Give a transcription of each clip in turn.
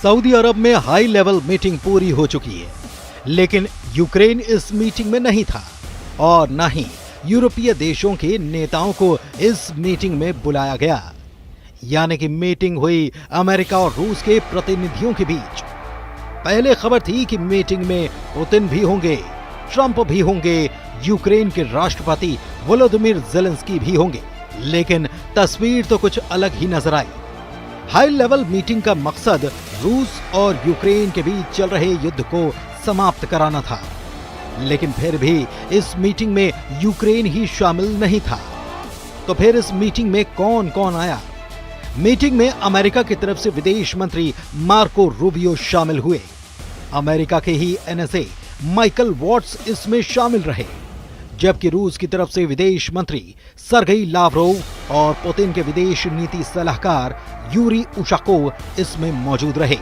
Saudi अरब में high level meeting पूरी हो चुकी है, लेकिन यूक्रेन इस मीटिंग में नहीं था और न ही यूरोपीय देशों के नेताओं को इस मीटिंग में बुलाया गया। यानी कि मीटिंग हुई अमेरिका और रूस के प्रतिनिधियों के बीच। पहले खबर थी कि मीटिंग में पुतिन भी होंगे, ट्रंप भी होंगे, यूक्रेन के राष्ट्रपति वोलोदिमीर ज़ेलेंस्की भी होंगे, लेकिन तस्वीर तो कुछ अलग ही नजर आई। हाई लेवल मीटिंग का मकसद रूस और यूक्रेन के बीच चल रहे युद्ध को समाप्त कराना था, लेकिन फिर भी इस मीटिंग में यूक्रेन ही शामिल नहीं था। तो फिर इस मीटिंग में कौन कौन आया? मीटिंग में अमेरिका की तरफ से विदेश मंत्री मार्को रूबियो शामिल हुए। अमेरिका के ही एनएसए माइकल वॉट्स इसमें शामिल रहे, जबकि रूस की तरफ से विदेश मंत्री सर्गेई लावरोव और पुतिन के विदेश नीति सलाहकार यूरी उशाकोव इसमें मौजूद रहे।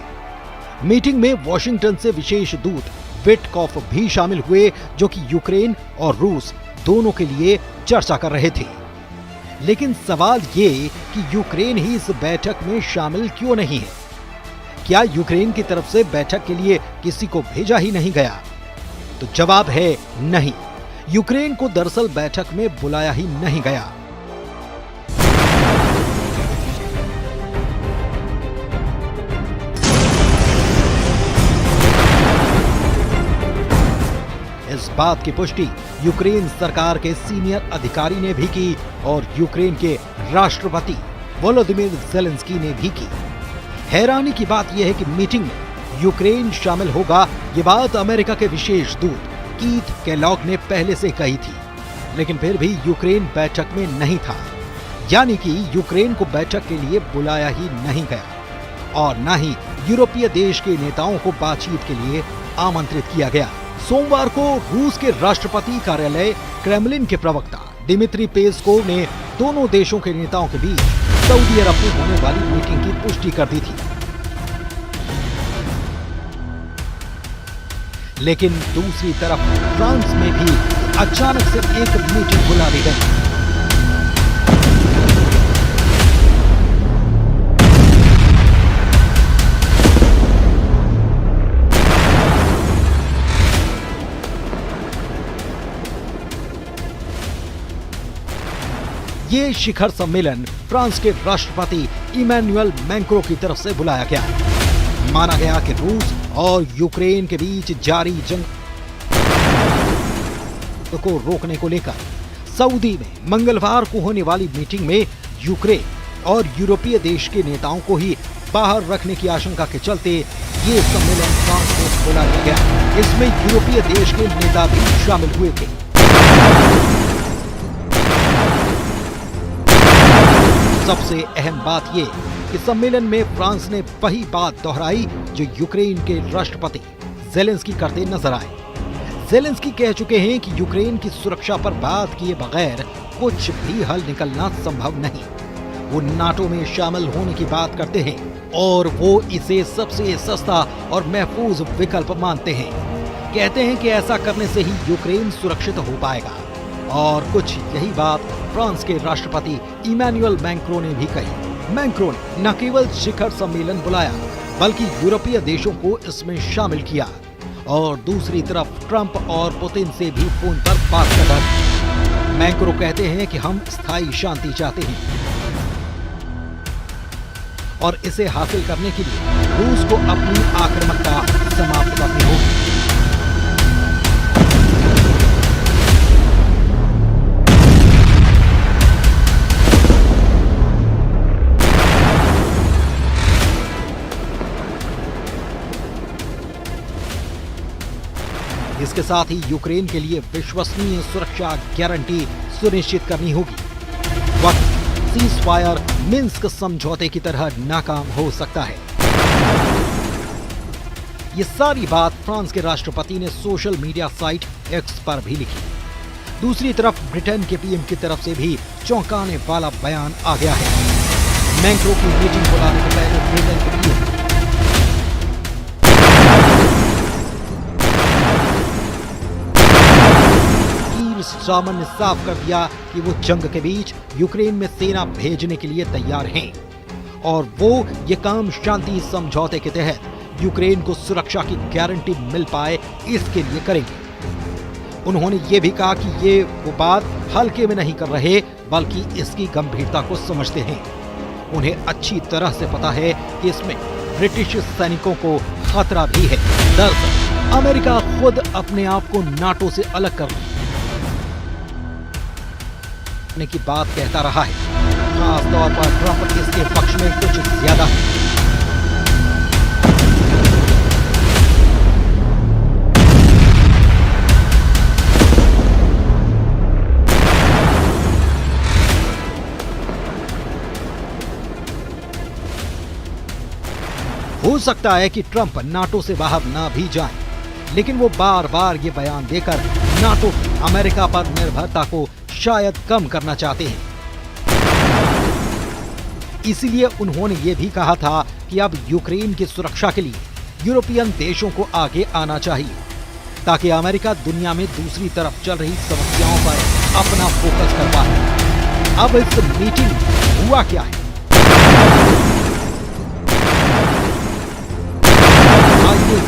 मीटिंग में वॉशिंगटन से विशेष दूत विटकॉफ भी शामिल हुए, जो कि यूक्रेन और रूस दोनों के लिए चर्चा कर रहे थे। लेकिन सवाल ये कि यूक्रेन ही इस बैठक में शामिल क्यों नहीं है? क्या यूक्रेन की तरफ से बैठक के लिए किसी को भेजा ही नहीं गया? तो जवाब है नहीं, यूक्रेन को दरअसल बैठक में बुलाया ही नहीं गया। इस बात की पुष्टि यूक्रेन सरकार के सीनियर अधिकारी ने भी की और यूक्रेन के राष्ट्रपति वोलोदिमीर ज़ेलेंस्की ने भी की। हैरानी की बात यह है कि मीटिंग में यूक्रेन शामिल होगा, ये बात अमेरिका के विशेष दूत कीथ केलॉग ने पहले से कही थी, लेकिन फिर भी यूक्रेन बैठक में नहीं था। यानी कि यूक्रेन को बैठक के लिए बुलाया ही नहीं गया और न ही यूरोपीय देश के नेताओं को बातचीत के लिए आमंत्रित किया गया। सोमवार को रूस के राष्ट्रपति कार्यालय क्रेमलिन के प्रवक्ता दिमित्री पेस्कोव ने दोनों देशों के नेताओं के बीच सऊदी अरब में होने वाली मीटिंग की पुष्टि कर दी थी। लेकिन दूसरी तरफ फ्रांस में भी अचानक से एक मीटिंग बुला दी गई। ये शिखर सम्मेलन फ्रांस के राष्ट्रपति इमैनुअल मैक्रों की तरफ से बुलाया गया। माना गया कि रूस और यूक्रेन के बीच जारी जंग को रोकने को लेकर सऊदी में मंगलवार को होने वाली मीटिंग में यूक्रेन और यूरोपीय देश के नेताओं को ही बाहर रखने की आशंका के चलते ये सम्मेलन फ्रांस में बुलाया गया। इसमें यूरोपीय देश के नेता भी शामिल हुए थे। सबसे अहम बात ये कि सम्मेलन में फ्रांस ने वही बात दोहराई जो यूक्रेन के राष्ट्रपति ज़ेलेंस्की करते नजर आए। ज़ेलेंस्की कह चुके हैं कि यूक्रेन की सुरक्षा पर बात किए बगैर कुछ भी हल निकलना संभव नहीं। वो नाटो में शामिल होने की बात करते हैं और वो इसे सबसे सस्ता और महफूज विकल्प मानते हैं। कहते हैं कि ऐसा करने से ही यूक्रेन सुरक्षित हो पाएगा। और कुछ यही बात फ्रांस के राष्ट्रपति इमैनुअल मैक्रों ने भी कही। मैक्रों ने न केवल शिखर सम्मेलन बुलाया, बल्कि यूरोपीय देशों को इसमें शामिल किया और दूसरी तरफ ट्रंप और पुतिन से भी फोन पर बात कर रहे। मैक्रों कहते हैं कि हम स्थायी शांति चाहते हैं और इसे हासिल करने के लिए रूस को अपनी आक्रामकता समाप्त करनी होगी। इसके साथ ही यूक्रेन के लिए विश्वसनीय सुरक्षा गारंटी सुनिश्चित करनी होगी। वक्त सीज़फायर मिन्स्क समझौते की तरह नाकाम हो सकता है। ये सारी बात फ्रांस के राष्ट्रपति ने सोशल मीडिया साइट एक्स पर भी लिखी। दूसरी तरफ ब्रिटेन के पीएम की तरफ से भी चौंकाने वाला बयान आ गया है। मैक्रों की मीटिंग बुलाने के पहले ब्रिटेन के पीएम स्टारमर ने साफ कर दिया कि वो जंग के बीच यूक्रेन में सेना भेजने के लिए तैयार हैं और वो ये काम शांति समझौते के तहत यूक्रेन को सुरक्षा की गारंटी मिल पाए, इसके लिए करेंगे। उन्होंने ये भी कहा कि ये वो बात हल्के में नहीं कर रहे, बल्कि इसकी गंभीरता को समझते हैं। उन्हें अच्छी तरह से पता है कि इसमें ब्रिटिश सैनिकों को खतरा भी है। दरअसल अमेरिका खुद अपने आप को नाटो से अलग करने की बात कहता रहा है। खास तौर पर ट्रंप इसके पक्ष में कुछ ज्यादा है। हो सकता है कि ट्रंप नाटो से बाहर ना भी जाएं, लेकिन वो बार बार ये बयान देकर नाटो की अमेरिका पर निर्भरता को शायद कम करना चाहते हैं। इसीलिए उन्होंने ये भी कहा था कि अब यूक्रेन की सुरक्षा के लिए यूरोपियन देशों को आगे आना चाहिए, ताकि अमेरिका दुनिया में दूसरी तरफ चल रही समस्याओं पर अपना फोकस कर पाए। अब इस मीटिंग में हुआ क्या है,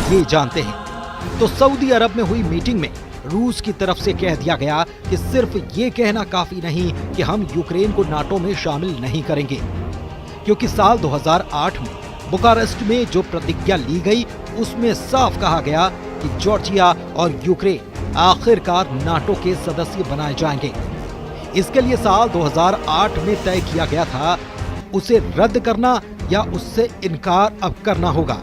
ये जानते हैं। तो सऊदी अरब में हुई मीटिंग में रूस की तरफ से कह दिया गया कि सिर्फ ये कहना काफी नहीं कि हम यूक्रेन को नाटो में शामिल नहीं करेंगे, क्योंकि साल 2008 में बुखारेस्ट में जो प्रतिज्ञा ली गई उसमें साफ कहा गया कि जॉर्जिया और यूक्रेन आखिरकार नाटो के सदस्य बनाए जाएंगे। इसके लिए साल 2008 में तय किया गया था, उसे रद्द करना या उससे इनकार अब करना होगा।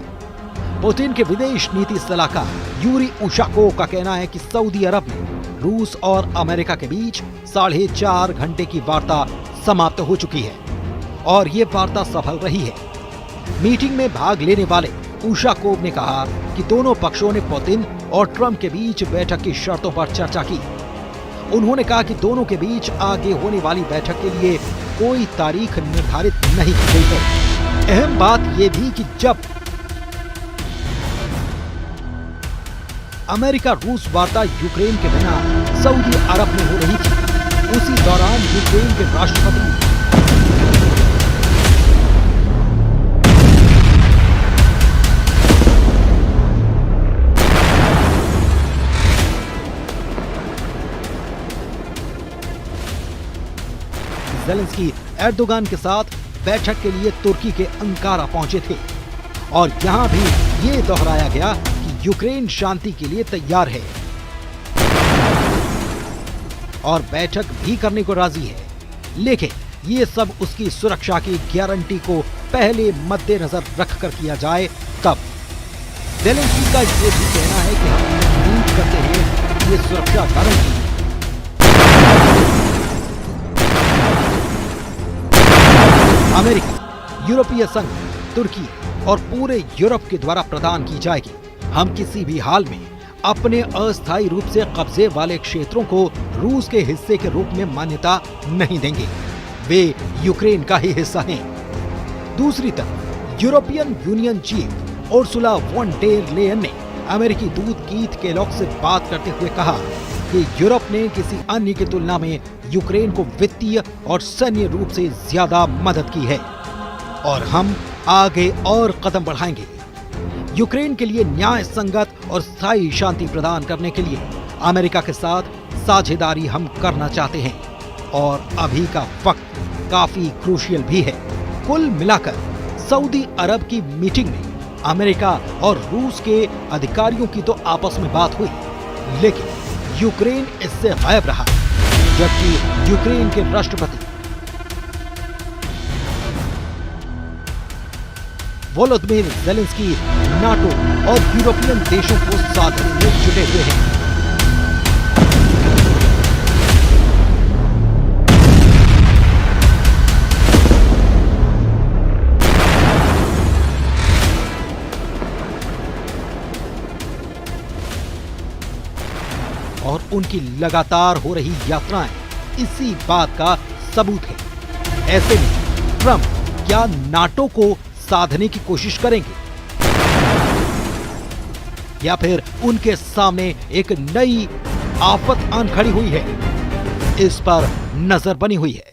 पुतिन के विदेश नीति सलाहकार यूरी उशाकोव का कहना है कि सऊदी अरब में रूस और अमेरिका के बीच 4.5 घंटे की वार्ता समाप्त हो चुकी है और ये वार्ता सफल रही है। मीटिंग में भाग लेने वाले उशाकोव ने कहा कि दोनों पक्षों ने पुतिन और ट्रंप के बीच बैठक की शर्तों पर चर्चा की। उन्होंने कहा कि दोनों के बीच आगे होने वाली बैठक के लिए कोई तारीख निर्धारित नहीं की गई है। अहम बात यह भी कि जब अमेरिका रूस वार्ता यूक्रेन के बिना सऊदी अरब में हो रही थी, उसी दौरान यूक्रेन के राष्ट्रपति ज़ेलेंस्की एर्दोगान के साथ बैठक के लिए तुर्की के अंकारा पहुंचे थे और यहां भी ये दोहराया गया यूक्रेन शांति के लिए तैयार है और बैठक भी करने को राजी है, लेकिन ये सब उसकी सुरक्षा की गारंटी को पहले मद्देनजर रखकर किया जाए तब। ज़ेलेंस्की का ये भी कहना है कि हम उम्मीद करते हैं कि ये सुरक्षा गारंटी अमेरिका, यूरोपीय संघ, तुर्की और पूरे यूरोप के द्वारा प्रदान की जाएगी। हम किसी भी हाल में अपने अस्थायी रूप से कब्जे वाले क्षेत्रों को रूस के हिस्से के रूप में मान्यता नहीं देंगे, वे यूक्रेन का ही हिस्सा हैं। दूसरी तरफ European Union chief Ursula von der Leyen ने अमेरिकी दूत कीथ केलॉग से बात करते हुए कहा कि यूरोप ने किसी अन्य की तुलना में यूक्रेन को वित्तीय और सैन्य रूप से ज्यादा मदद की है और हम आगे और कदम बढ़ाएंगे। यूक्रेन के लिए न्याय संगत और स्थायी शांति प्रदान करने के लिए अमेरिका के साथ साझेदारी हम करना चाहते हैं और अभी का वक्त काफी क्रूशियल भी है। कुल मिलाकर सऊदी अरब की मीटिंग में अमेरिका और रूस के अधिकारियों की तो आपस में बात हुई, लेकिन यूक्रेन इससे गायब रहा, जबकि यूक्रेन के राष्ट्रपति वोलोदिमीर ज़ेलेंस्की नाटो और यूरोपियन देशों को साथ में जुटे हुए हैं। और उनकी लगातार हो रही यात्राएं इसी बात का सबूत है। ऐसे में ट्रंप क्या नाटो को साधने की कोशिश करेंगे या फिर उनके सामने एक नई आफत आन खड़ी हुई है, इस पर नजर बनी हुई है।